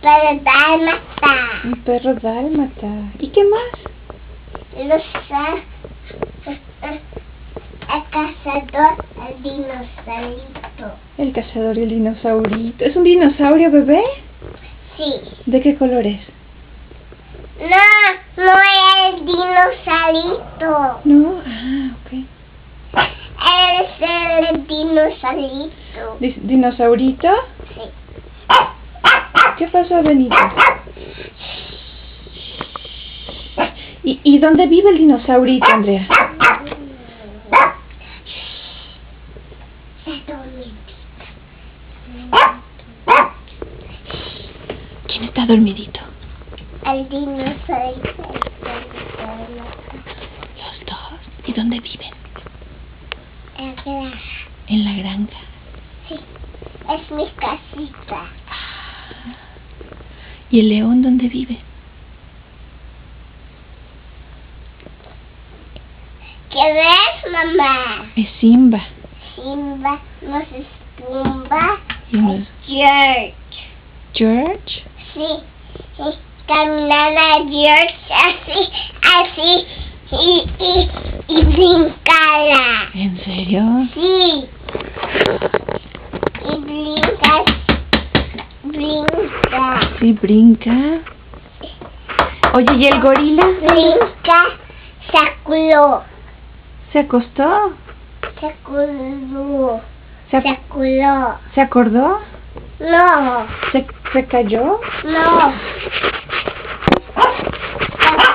perro dálmata. Un perro dálmata. ¿Y qué más? El cazador, el dinosaurito. El cazador y el dinosaurito. ¿Es un dinosaurio, bebé? Sí. ¿De qué color es? No es el dinosaurito. No, ok. Es el dinosaurito. ¿Dinosaurito? Sí. ¿Qué pasó, Benito? ¿Y dónde vive el dinosaurito, Andrea? ¿Quién está dormidito? El dinosaurito. Los dos. ¿Y dónde viven? En la granja. En la granja. Sí. Es mi casita. ¿Y el león dónde vive? ¿Qué ves, mamá? Es Simba. Simba, no es Pumba, ¿Y no es George. George? Sí, caminaba George así, y brincaba. ¿En serio? Sí, y brinca. Sí, brinca. Oye, ¿y el gorila? Brinca, saculó. ¿Se acostó? Saculó. ¿Se acordó? No. ¿Se cayó? No.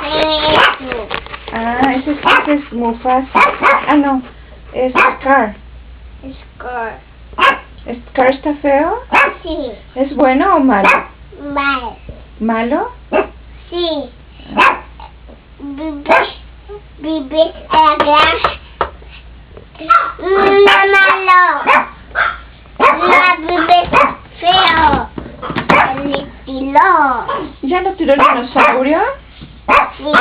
Eso. Ese es Mufasa. No. Es Scar. Scar. ¿Scar está feo? Sí. ¿Es bueno o malo? Mal. ¿Malo? Sí. Vive en la granja. No, malo. No, vive feo. El tiró. ¿Ya lo tiró el dinosaurio? Sí.